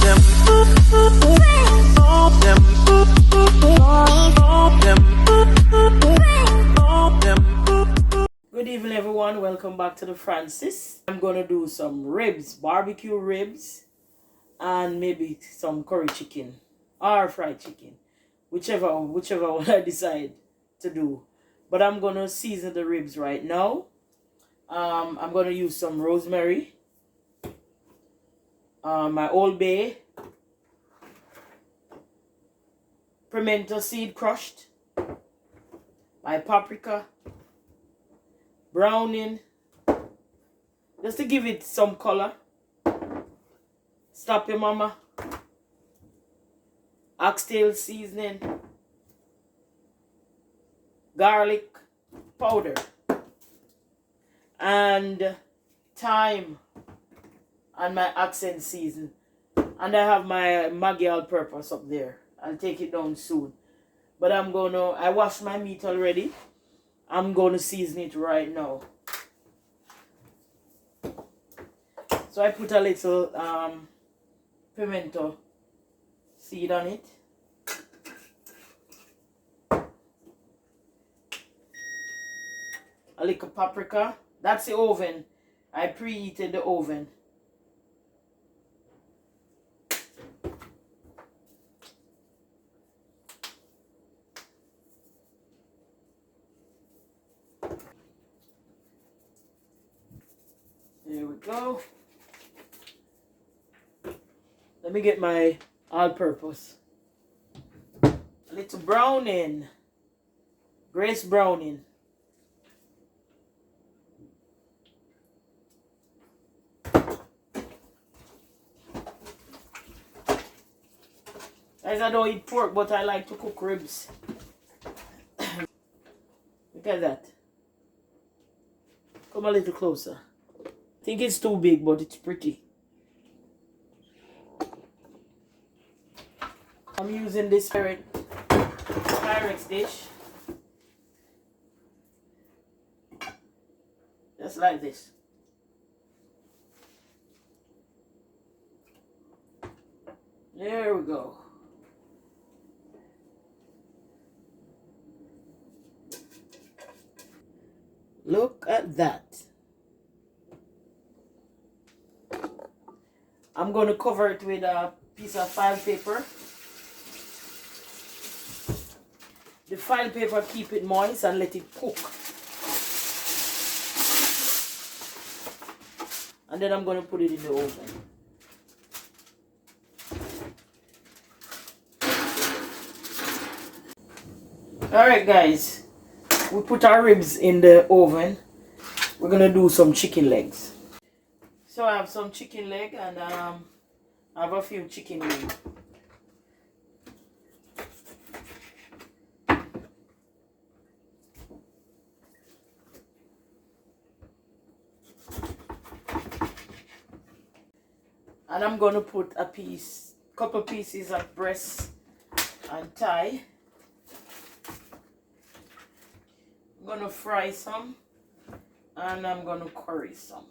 Good evening, everyone. Welcome back to the Francis. I'm gonna do some ribs, barbecue ribs, and maybe some curry chicken or fried chicken, whichever one I decide to do. But I'm gonna season the ribs right now. I'm gonna use some rosemary, my Old Bay, pimento seed crushed, my paprika, browning, just to give it some color. Stop your mama. Oxtail seasoning, garlic powder, and thyme, and my accent season. And I have my Maggi all-purpose up there. I'll take it down soon. But I washed my meat already. I'm gonna season it right now. So I put a little pimento seed on it. A little paprika. That's the oven. I preheated the oven. There we go. Let me get my all-purpose. A little browning. Grace browning. Guys, I don't eat pork, but I like to cook ribs. Look at that. Come a little closer. I think it's too big, but it's pretty. I'm using this Pyrex dish. Just like this. There we go. Look at that. I'm going to cover it with a piece of file paper. The file paper, keep it moist and let it cook. And then I'm going to put it in the oven. Alright guys, we put our ribs in the oven. We're going to do some chicken legs. So I have some chicken leg and I have a few chicken wings. And I'm going to put couple pieces of breast and thigh. I'm going to fry some and I'm going to curry some.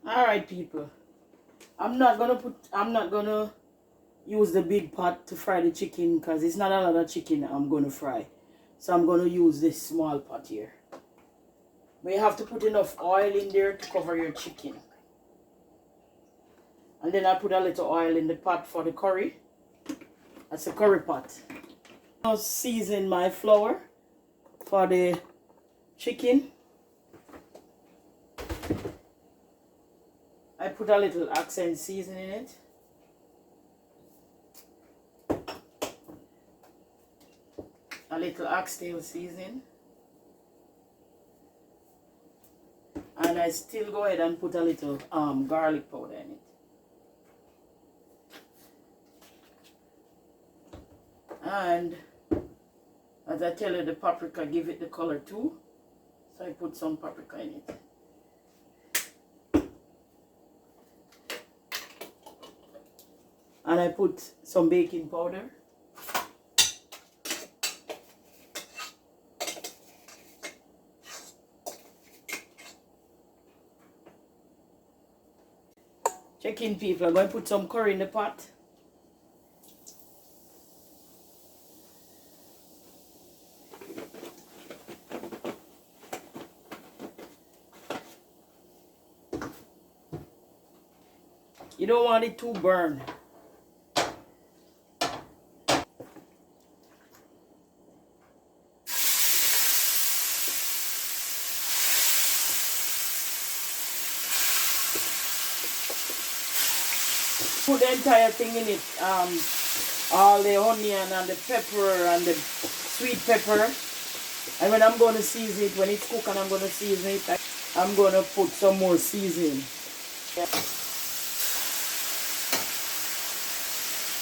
Alright people, I'm not gonna use the big pot to fry the chicken because it's not a lot of chicken I'm gonna fry. So I'm gonna use this small pot here. But you have to put enough oil in there to cover your chicken. And then I put a little oil in the pot for the curry. That's a curry pot. I'll season my flour for the chicken. I put a little accent seasoning in it. A little oxtail seasoning. And I still go ahead and put a little garlic powder in it. And as I tell you, the paprika give it the color too. So I put some paprika in it. And I put some baking powder. Check in, people. I'm going to put some curry in the pot. You don't want it to burn. Put the entire thing in it. All the onion and the pepper and the sweet pepper. And when I'm going to season it, when it's cooked and I'm going to season it, I'm going to put some more seasoning. Yeah.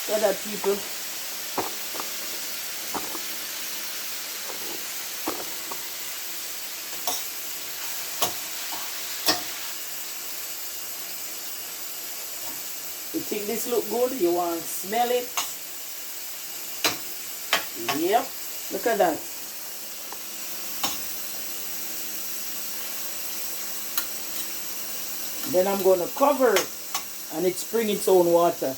So that, people. You think this look good? You want to smell it? Yep. Look at that. Then I'm going to cover it and it spring its own water.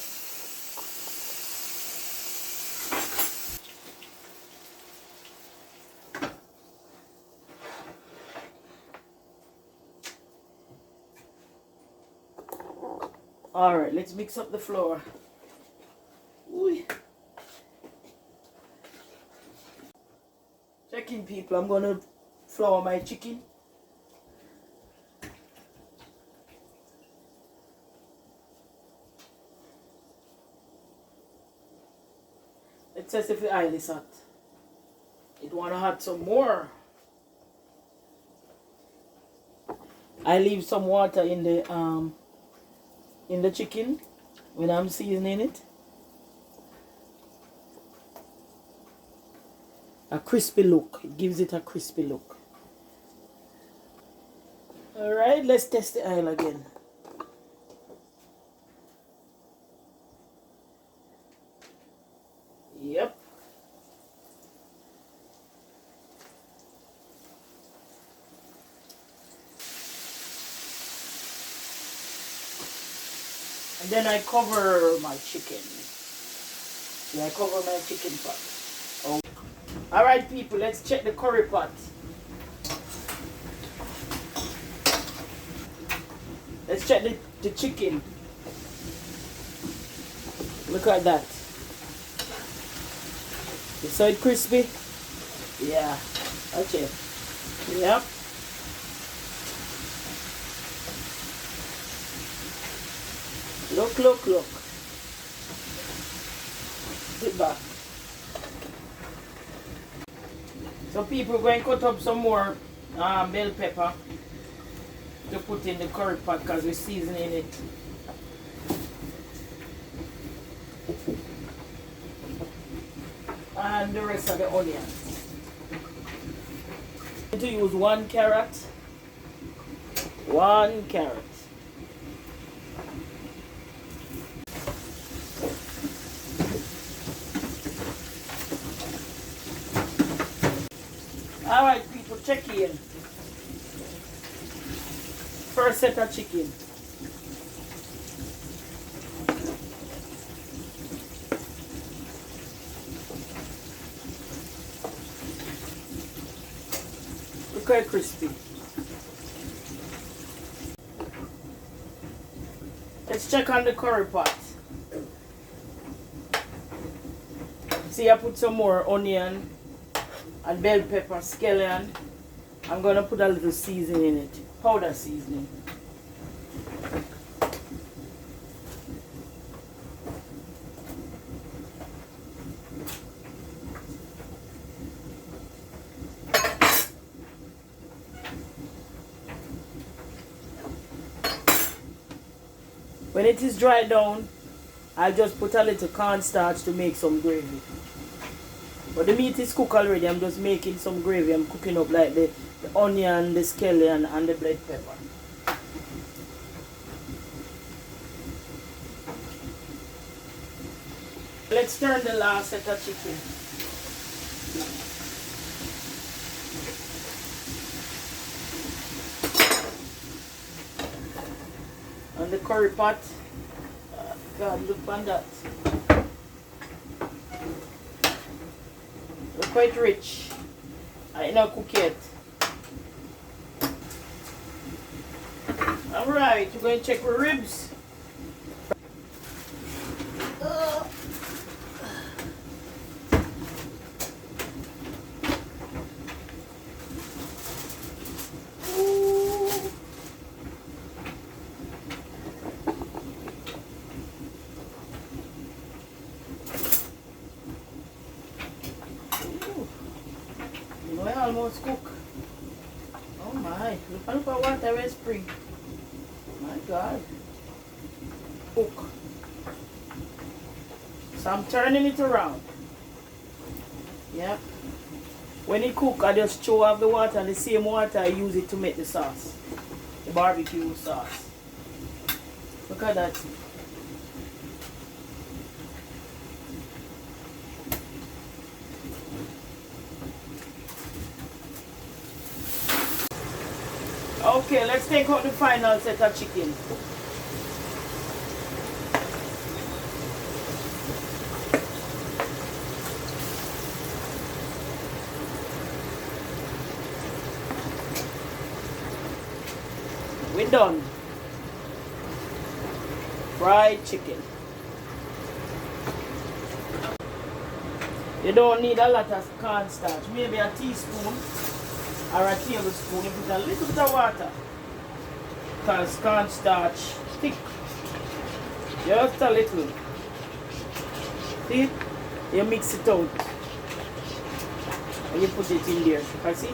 Alright, let's mix up the flour. Ooh. Check in, people. I'm going to flour my chicken. Let's test if the oil is hot. It want to add some more. I leave some water in the chicken when I'm seasoning it. A crispy look. It gives it a crispy look. Alright, let's test the oil again. Yep. And then I cover my chicken. Yeah, I cover my chicken pot. Oh. Alright, people, let's check the curry pot. Let's check the chicken. Look at that. You saw it crispy? Yeah. Okay. Yep. Look, look, look. Sit back. So people, going to cut up some more bell pepper to put in the curry pot because we're seasoning it. And the rest of the onions. I'm going to use 1 carrot. 1 carrot. Alright, people, check in. First set of chicken. Look how crispy. Let's check on the curry pot. See, I put some more onion and bell pepper, scallion. I'm gonna put a little seasoning in it, powder seasoning. When it is dried down, I'll just put a little cornstarch to make some gravy. But the meat is cooked already. I'm just making some gravy. I'm cooking up like the onion, the scallion, and the black pepper. Let's turn the last set of chicken. On the curry pot. God, look on that. They're quite rich. I ain't not cook yet. Alright, we're going to check our ribs. I almost cook. Oh my, look at water I spring. My God. Cook. So I'm turning it around. Yep. When it cook, I just throw off the water, and the same water I use it to make the sauce. The barbecue sauce. Look at that. Okay, let's take out the final set of chicken. We're done. Fried chicken. You don't need a lot of cornstarch. Maybe a teaspoon or a tablespoon. You put a little bit of water. Because cornstarch thick. Just a little. See? You mix it out. And you put it in there. You see?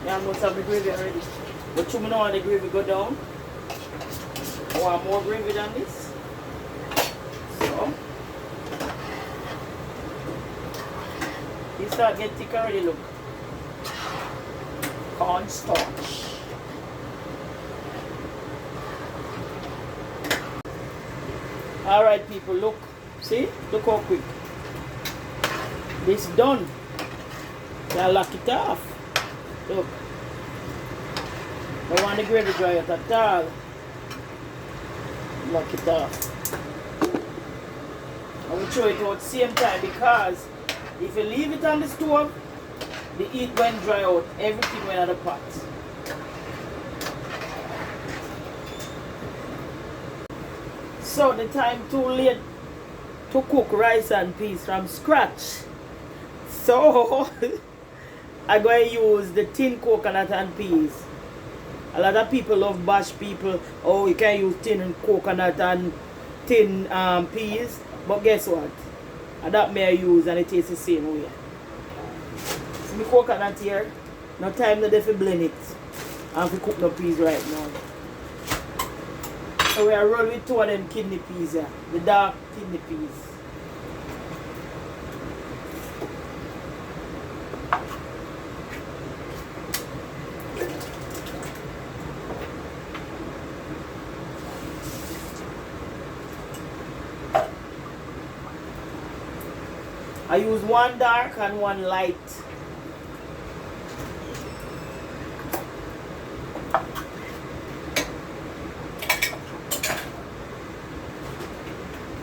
You almost have the gravy already. But you don't want the gravy go down. I want more gravy than this. So you start getting thick already, look. Cornstarch. Alright people, look. See? Look how quick. This done. Now lock it off. Look. Don't want the gravy dry out at all. Lock it off. I will throw it out at the same time, because if you leave it on the stove, the heat went dry out. Everything went out of the pot. So the time too late to cook rice and peas from scratch. So I'm going to use the tin coconut and peas. A lot of people love BUSS people. Oh, you can use tin coconut and tin peas. But guess what? That may I use, and it tastes the same way. See my coconut here. No time to blend it. And to cook the peas right now. So we are rolling with two of them kidney peas here. The dark kidney peas. I use one dark and one light.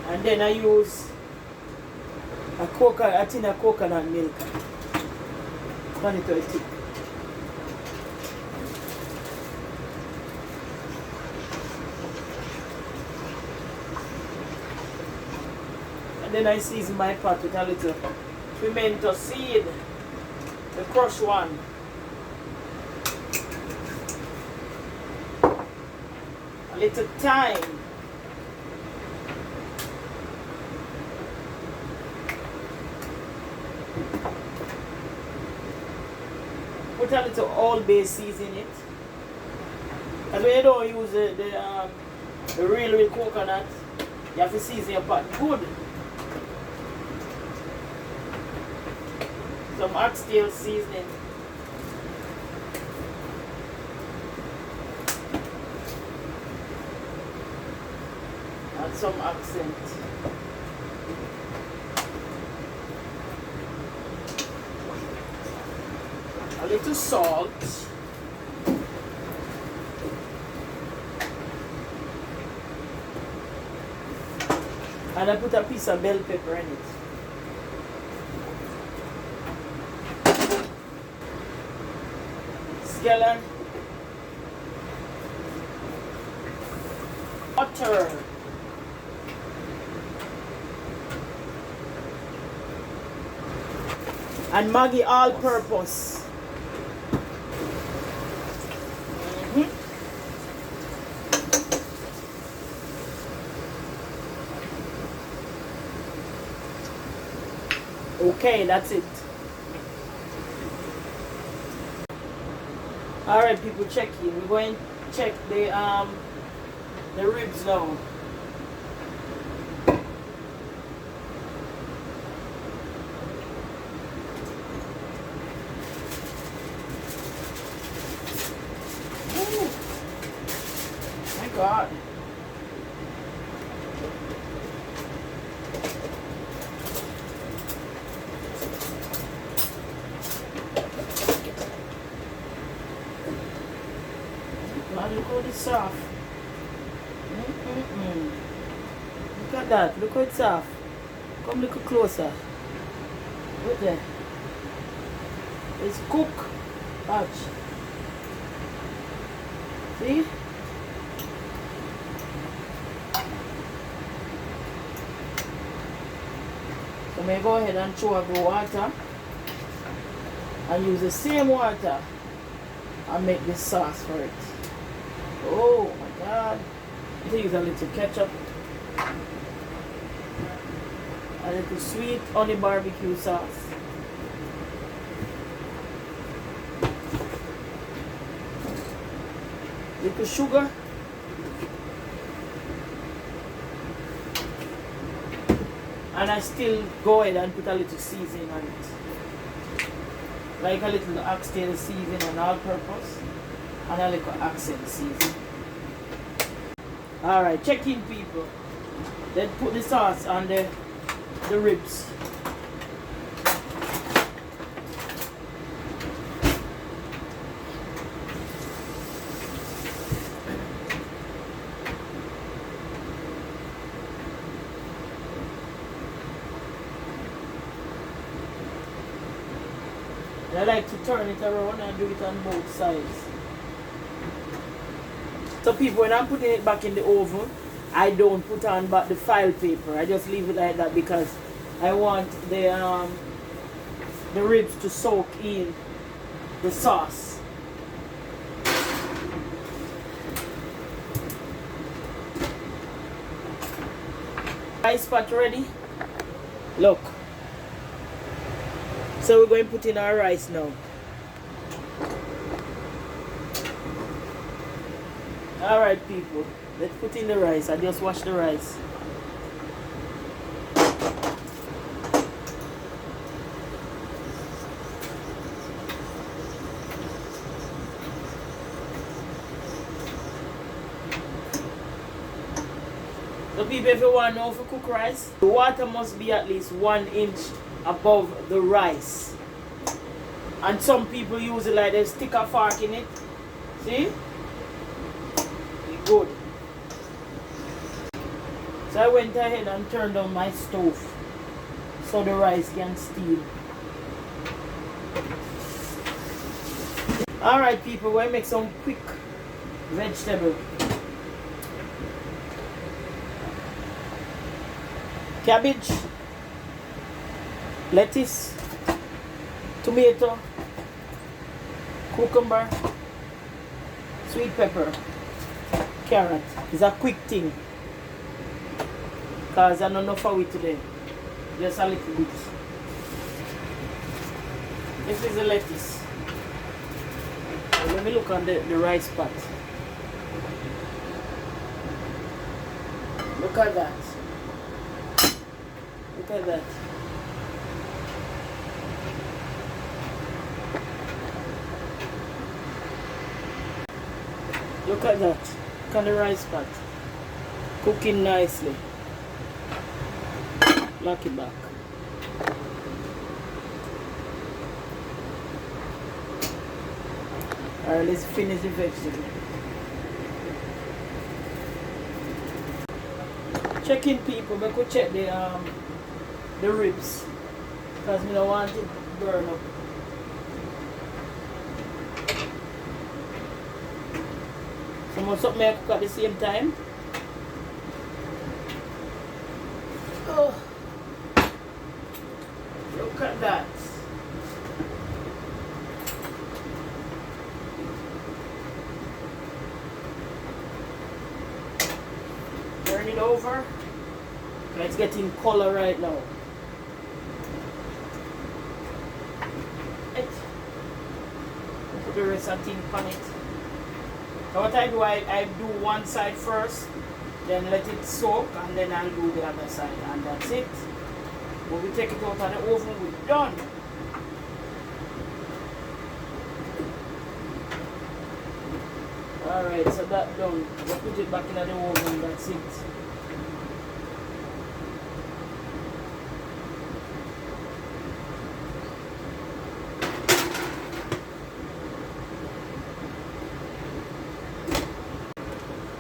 And then I use a tin of coconut milk. Turn it to a thick. And then I season my pot with a little pimento seed, the crushed one. A little thyme. Put a little all-base season in it. Because when you don't use the real coconut, you have to season your pot good. Some oxtail seasoning. Add some accent. A little salt. And I put a piece of bell pepper in it. Scallion. Butter. And Maggi all-purpose. Okay, that's it. Alright people, check in. We're going to check the ribs now. Ooh. My God. God, look how it's soft. Look at that. Look how it's soft. Come look closer. Look there. It's cooked. Watch. See? So may go ahead and throw up the water and use the same water and make this sauce for it. Oh my God. I use a little ketchup, a little sweet honey barbecue sauce. Little sugar. And I still go ahead and put a little seasoning on it. Like a little oxtail seasoning and all-purpose. And a little accent seasoning. Alright, check in people. Then put the sauce on the ribs. I like to turn it around and do it on both sides. So people, when I'm putting it back in the oven, I don't put on back the file paper. I just leave it like that because I want the ribs to soak in the sauce. Rice pot ready? Look. So we're going to put in our rice now. Alright people, let's put in the rice. I just wash the rice. So people, if you want to know how to cook rice, the water must be at least 1 inch above the rice. And some people use it like they stick a fork in it. See? Good. So I went ahead and turned on my stove so the rice can steam. Alright people, we'll make some quick vegetable. Cabbage, lettuce, tomato, cucumber, sweet pepper, carrot. It's a quick thing because I don't know for it today. Just a little bit. This is the lettuce. So let me look on the rice pot. Look at that. Look at that. Look at that. Look at the rice pot. Cooking nicely. Lock it back. Alright, let's finish the vegetable. Checking people, I could check the ribs. Because we don't want it to burn up. So much something I cook at the same time. Oh, look at that. Turn it over. It's getting color right now. Put the rest of the thing on it. So what I do, I do one side first, then let it soak, and then I'll do the other side, and that's it. When we take it out of the oven, we're done. Alright, so that's done. We'll put it back in the oven, that's it.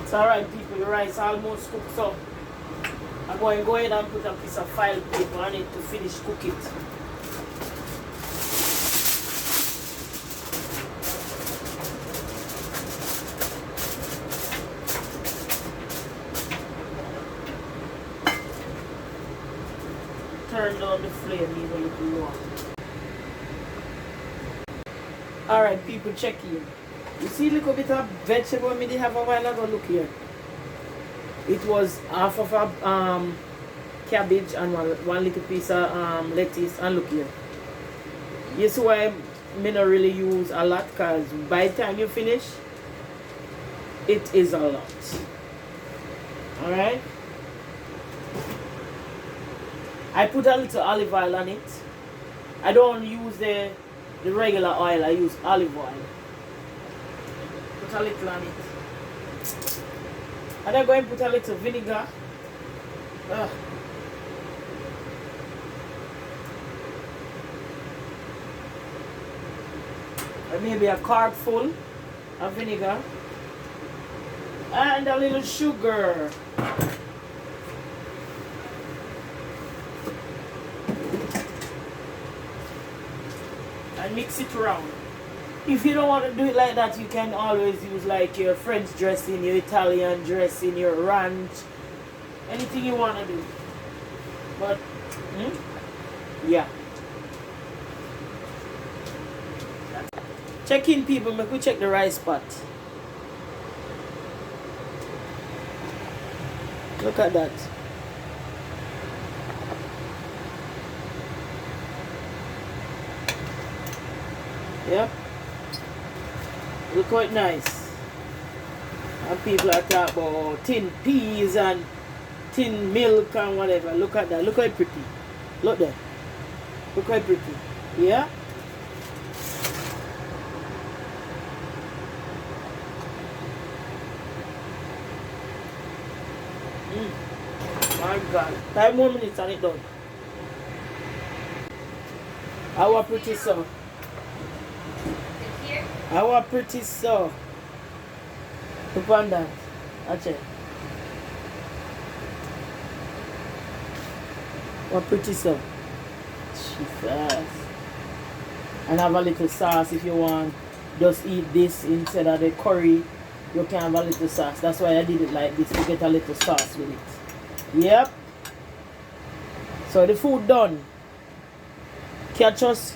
It's alright people, the rice almost cooked, so I'm going to go ahead and put a piece of file paper on it to finish cook it. Turn down the flame even a little more. Alright people, check in. You see a little bit of vegetable I did have a while ago, look here. It was half of a cabbage and one little piece of lettuce, and look here. You see why I don't really use a lot, because by the time you finish, it is a lot. Alright? I put a little olive oil on it. I don't use the regular oil, I use olive oil. Put a little on it. And I'm going to put a little vinegar. And maybe a quart full of vinegar. And a little sugar. And mix it around. If you don't want to do it like that, you can always use like your French dressing, your Italian dressing, your ranch, anything you want to do. But, yeah. Check in people, make we check the rice pot. Look at that. Yep. Look quite nice. And people are talking about tin peas and tin milk and whatever. Look at that. Look how pretty. Look there. Look how pretty. Yeah? My God. 5 more minutes and it done. How pretty so? How pretty so? Look on that. Watch it. What pretty so? Jesus. And have a little sauce if you want. Just eat this instead of the curry. You can have a little sauce. That's why I did it like this, to get a little sauce with it. Yep. So the food done. Catch us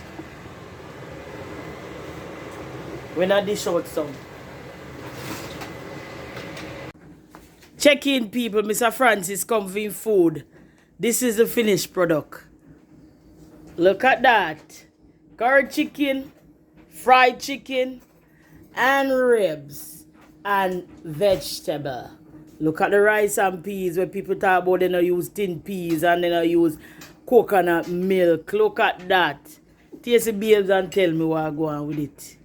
when I dish out some. Check in people, Mr. Francis Comfy Food. This is the finished product. Look at that. Curry chicken, fried chicken, and ribs, and vegetable. Look at the rice and peas where people talk about they don't use tin peas and they don't use coconut milk. Look at that. Taste the babes and tell me what I go on with it.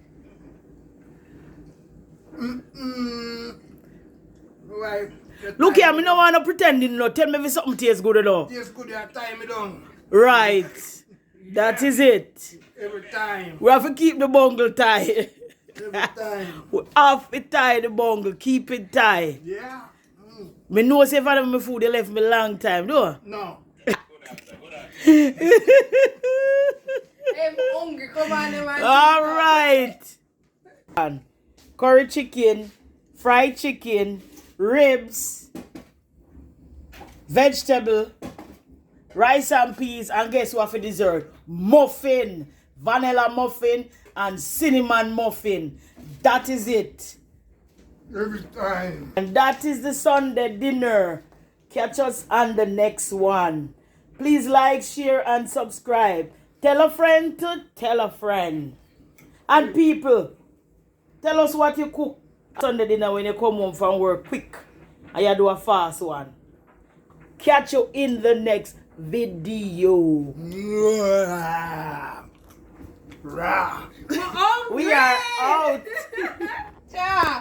Right. Look here, I don't want to pretend, no. Tell me if something tastes good or no. Tastes good, you tie me down. Right. That is it. Every time. We have to keep the bungle tight. Every time. We have to tie the bungle. Keep it tight. Yeah. Me know say if I have my food, they left me long time, though. No. I'm hungry, come on, man. All right. Curry chicken, fried chicken, ribs, vegetable, rice and peas, and guess what for dessert? Muffin, vanilla muffin, and cinnamon muffin. That is it. Every time. And that is the Sunday dinner. Catch us on the next one. Please like, share, and subscribe. Tell a friend to tell a friend. And people, tell us what you cook Sunday dinner when you come home from work quick. And you do a fast one. Catch you in the next video. Rah. We are out. Ciao.